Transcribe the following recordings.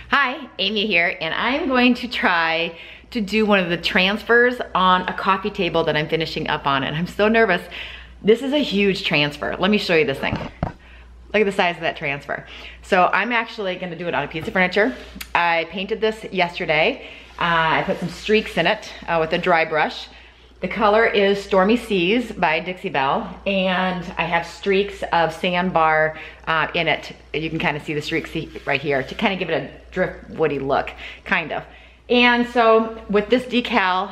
Hi, Amy here, and I'm going to try to do one of the transfers on a coffee table that I'm finishing up on, and I'm so nervous. This is a huge transfer. Let me show you this thing. Look at the size of that transfer. So I'm actually gonna do it on a piece of furniture. I painted this yesterday. I put some streaks in it with a dry brush. The color is Stormy Seas by Dixie Belle, and I have streaks of sandbar in it. You can kind of see the streaks right here to kind of give it a driftwoody look, kind of. And so with this decal,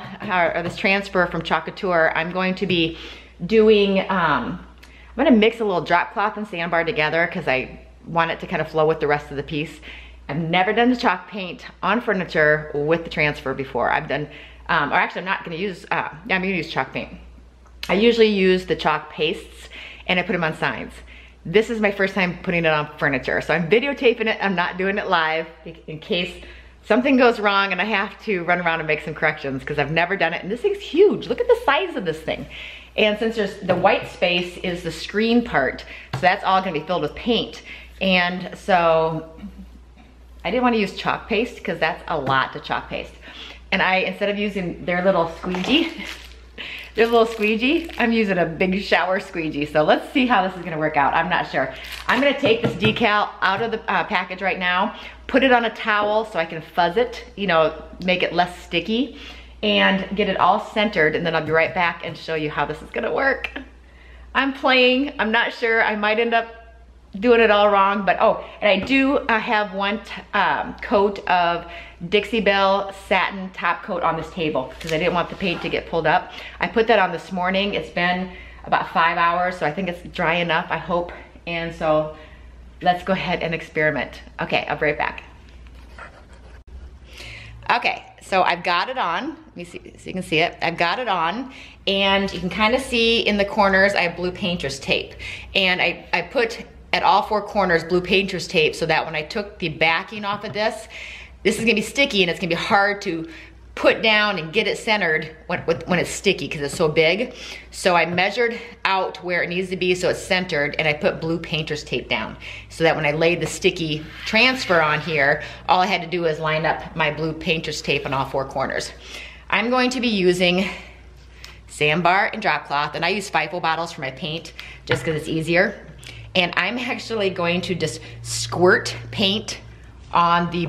or this transfer from Couture, I'm going to be doing, I'm gonna mix a little drop cloth and sandbar together because I want it to kind of flow with the rest of the piece. I've never done the chalk paint on furniture with the transfer before. I've done, or actually I'm not gonna use, yeah, I'm gonna use chalk paint. I usually use the chalk pastes and I put them on signs. This is my first time putting it on furniture. So I'm videotaping it, I'm not doing it live in case something goes wrong and I have to run around and make some corrections because I've never done it. And this thing's huge, look at the size of this thing. And since there's the white space is the screen part, so that's all gonna be filled with paint. And so I didn't wanna use chalk paste because that's a lot to chalk paste. And instead of using their little squeegee, I'm using a big shower squeegee. So let's see how this is gonna work out. I'm not sure. I'm gonna take this decal out of the package right now, put it on a towel so I can fuzz it, you know, make it less sticky, and get it all centered, and then I'll be right back and show you how this is gonna work. I'm playing, I'm not sure, I might end up doing it all wrong, but oh, and I do have one coat of Dixie Belle Satin top coat on this table because I didn't want the paint to get pulled up. I put that on this morning. It's been about 5 hours, so I think it's dry enough, I hope. And so let's go ahead and experiment. Okay, I'll be right back. Okay, so I've got it on. Let me see so you can see it. I've got it on, and you can kind of see in the corners I have blue painter's tape. And I put at all 4 corners blue painter's tape so that when I took the backing off of this is gonna be sticky and it's gonna be hard to put down and get it centered when it's sticky because it's so big. So I measured out where it needs to be so it's centered, and I put blue painter's tape down so that when I laid the sticky transfer on here, all I had to do was line up my blue painter's tape on all 4 corners. I'm going to be using sandbar and drop cloth, and I use FIFO bottles for my paint just because it's easier. And I'm actually going to just squirt paint on the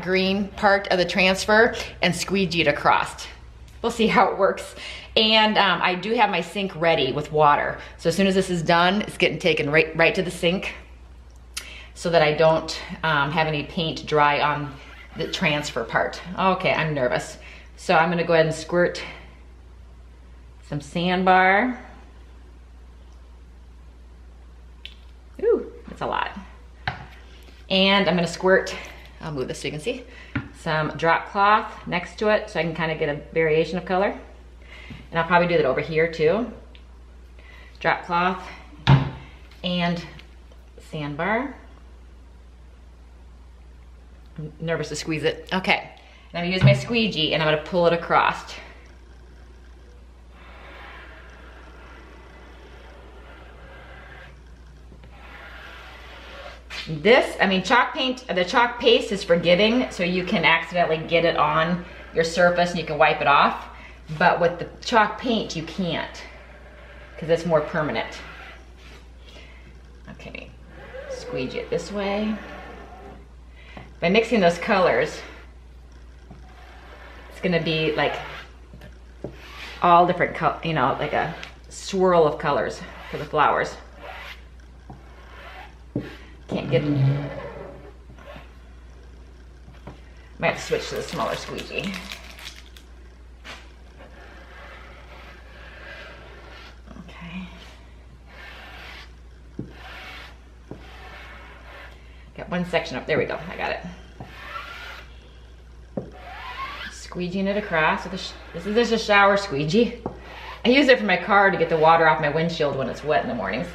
green part of the transfer and squeegee it across. We'll see how it works. And I do have my sink ready with water. So as soon as this is done, it's getting taken right to the sink so that I don't have any paint dry on the transfer part. Okay, I'm nervous. So I'm gonna go ahead and squirt some sandbar. Ooh, that's a lot. And I'm gonna squirt, I'll move this so you can see, some drop cloth next to it so I can kind of get a variation of color. And I'll probably do that over here too. Drop cloth and sandbar. I'm nervous to squeeze it. Okay, and I'm gonna use my squeegee and I'm gonna pull it across. This, I mean, chalk paint, the chalk paste is forgiving, so you can accidentally get it on your surface and you can wipe it off. But with the chalk paint, you can't, because it's more permanent. Okay, squeegee it this way. By mixing those colors, it's gonna be like all different colors, you know, like a swirl of colors for the flowers. Can't get it. Might have to switch to the smaller squeegee. Okay. Got one section up. There we go. I got it. Squeegeeing it across. This is a shower squeegee. I use it for my car to get the water off my windshield when it's wet in the mornings.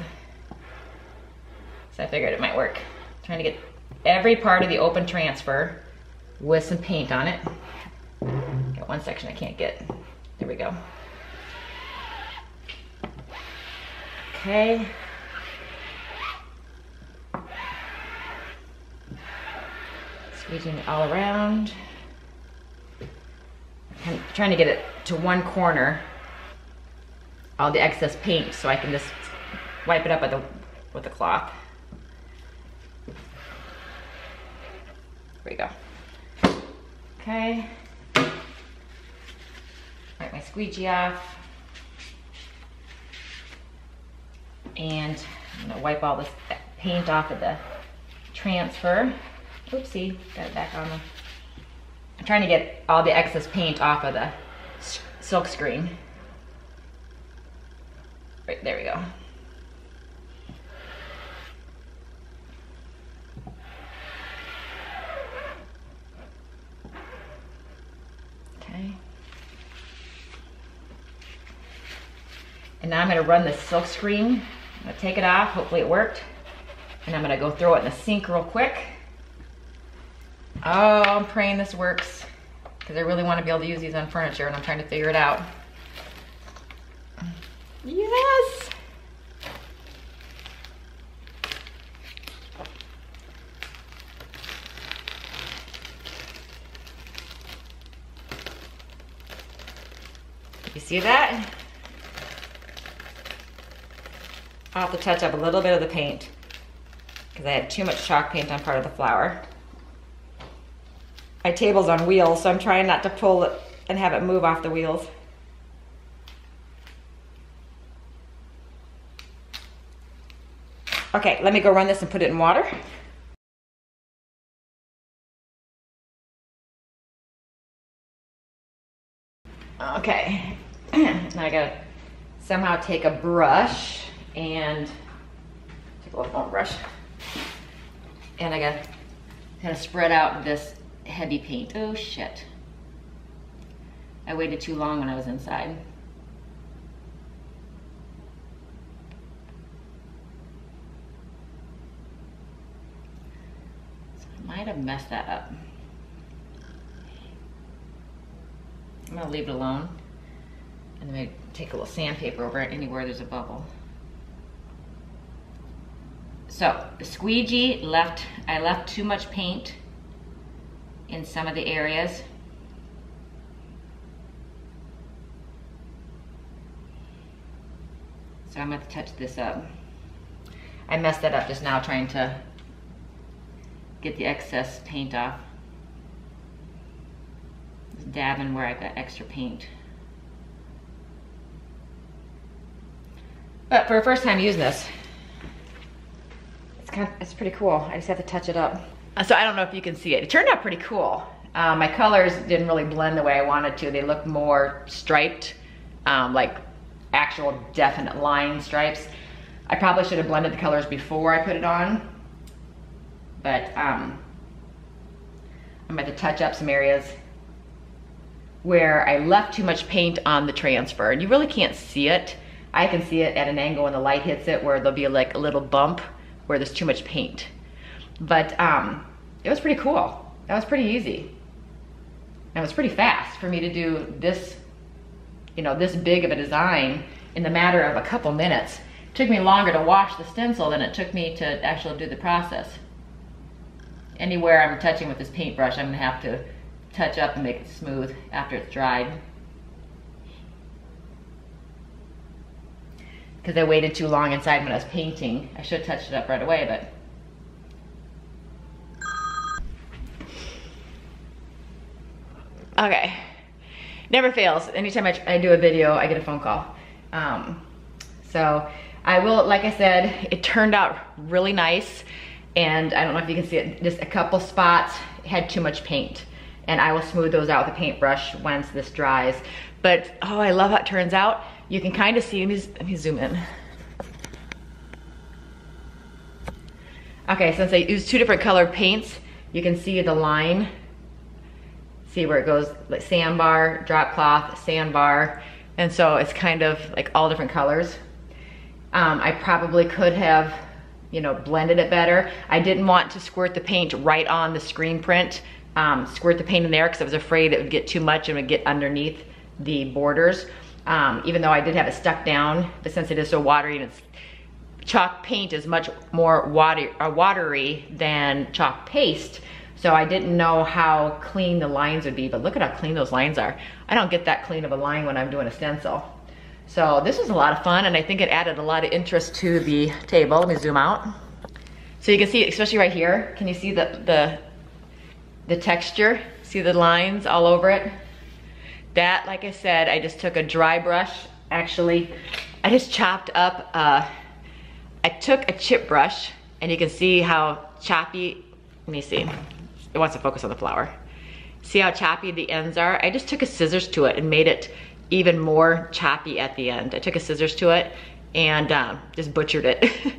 So I figured it might work. Trying to get every part of the open transfer with some paint on it. Got one section I can't get. There we go. Okay. Squeezing it all around. I'm trying to get it to one corner, all the excess paint, so I can just wipe it up with a cloth. There we go. Okay. Wipe my squeegee off. And I'm gonna wipe all this paint off of the transfer. Oopsie, got it back on the... I'm trying to get all the excess paint off of the silk screen. Right, there we go. Okay. And now I'm gonna run the silk screen. I'm gonna take it off, hopefully it worked. And I'm gonna go throw it in the sink real quick. Oh, I'm praying this works, because I really want to be able to use these on furniture, and I'm trying to figure it out. Yes! You see that? I'll have to touch up a little bit of the paint, because I had too much chalk paint on part of the flower. My table's on wheels, so I'm trying not to pull it and have it move off the wheels. Okay, let me go run this and put it in water. Okay, now I gotta somehow take a brush and take a little more brush, and I gotta kind of spread out this heavy paint. Oh shit. I waited too long when I was inside. So I might have messed that up. I'm gonna leave it alone. And then I take a little sandpaper over it anywhere there's a bubble. So the squeegee I left too much paint in some of the areas. So I'm going to touch this up. I messed that up just now trying to get the excess paint off. Just dabbing where I've got extra paint. But for a first time using this, it's pretty cool. I just have to touch it up. So I don't know if you can see it. It turned out pretty cool. My colors didn't really blend the way I wanted to. They looked more striped, like actual definite line stripes. I probably should have blended the colors before I put it on. But I'm going to touch up some areas where I left too much paint on the transfer. And you really can't see it. I can see it at an angle when the light hits it, where there'll be like a little bump where there's too much paint. But it was pretty cool. That was pretty easy. And it was pretty fast for me to do this, you know, this big of a design in the matter of a couple minutes. It took me longer to wash the stencil than it took me to actually do the process. Anywhere I'm touching with this paintbrush, I'm gonna have to touch up and make it smooth after it's dried. Because I waited too long inside when I was painting. I should have touched it up right away, but okay, never fails. Anytime I do a video, I get a phone call. So I will, like I said, it turned out really nice. And I don't know if you can see it, just a couple spots had too much paint. And I will smooth those out with a paintbrush once this dries. But, oh, I love how it turns out. You can kind of see, let me zoom in. Okay, since I used two different colored paints, you can see the line. See where it goes, like sandbar, drop cloth, sandbar. And so it's kind of like all different colors. I probably could have, you know, blended it better. I didn't want to squirt the paint right on the screen print, squirt the paint in there because I was afraid it would get too much and would get underneath the borders. Even though I did have it stuck down, but since it is so watery and it's, chalk paint is much more watery than chalk paste, So I didn't know how clean the lines would be, but look at how clean those lines are. I don't get that clean of a line when I'm doing a stencil. So this was a lot of fun, and I think it added a lot of interest to the table. Let me zoom out. So you can see, especially right here, can you see the texture? See the lines all over it? That, like I said, I just took a dry brush. Actually, I just chopped up, I took a chip brush, and you can see how choppy, let me see. It wants to focus on the flower. See how choppy the ends are? I just took a scissors to it and made it even more choppy at the end. I took a scissors to it and just butchered it.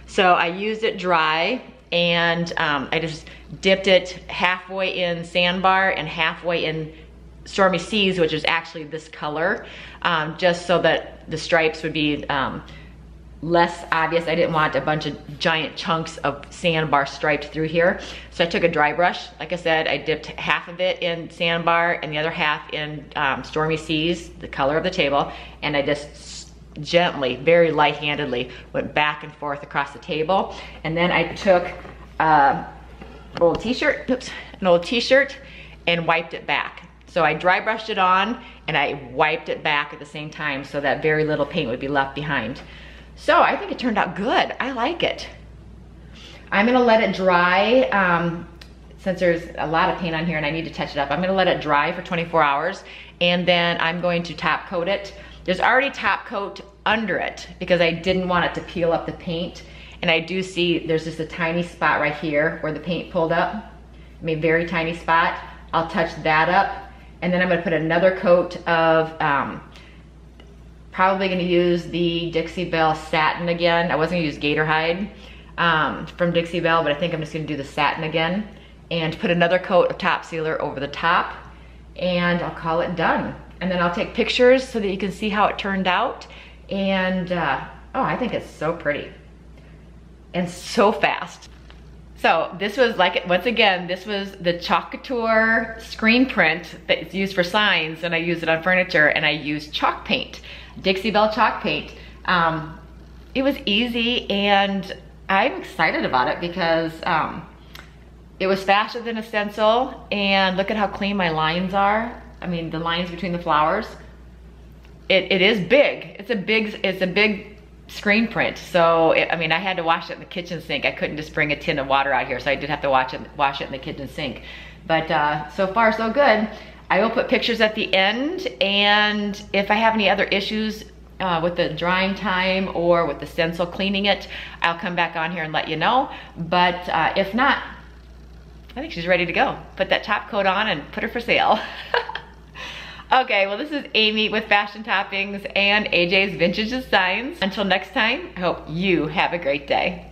So I used it dry, and I just dipped it halfway in Sandbar and halfway in Stormy Seas, which is actually this color, just so that the stripes would be less obvious. I didn't want a bunch of giant chunks of Sandbar striped through here. So I took a dry brush. Like I said, I dipped half of it in Sandbar and the other half in Stormy Seas, the color of the table, and I just gently, very light-handedly, went back and forth across the table. And then I took an old t-shirt and wiped it back. So I dry brushed it on and I wiped it back at the same time so that very little paint would be left behind. So I think it turned out good. I like it. I'm gonna let it dry, since there's a lot of paint on here and I need to touch it up. I'm gonna let it dry for 24 hours and then I'm going to top coat it. There's already top coat under it because I didn't want it to peel up the paint. And I do see there's just a tiny spot right here where the paint pulled up. I mean, very tiny spot. I'll touch that up. And then I'm gonna put another coat of, probably gonna use the Dixie Belle Satin again. I wasn't gonna use Gator Hide from Dixie Belle, but I think I'm just gonna do the Satin again and put another coat of top sealer over the top, and I'll call it done. And then I'll take pictures so that you can see how it turned out. And oh, I think it's so pretty and so fast. So this was, like, once again, this was the Couture screen print that's used for signs, and I use it on furniture, and I use chalk paint, Dixie Belle chalk paint. It was easy, and I'm excited about it because it was faster than a stencil, and look at how clean my lines are. I mean, the lines between the flowers. It is big. It's a big screen print. So, I mean, I had to wash it in the kitchen sink. I couldn't just bring a tin of water out here, so I did have to wash it in the kitchen sink. But so far, so good. I will put pictures at the end, and if I have any other issues with the drying time or with the stencil cleaning it, I'll come back on here and let you know. But if not, I think she's ready to go. Put that top coat on and put her for sale. Okay, well, this is Amy with Fashion Toppings and AJ's Vintage Designs. Until next time, I hope you have a great day.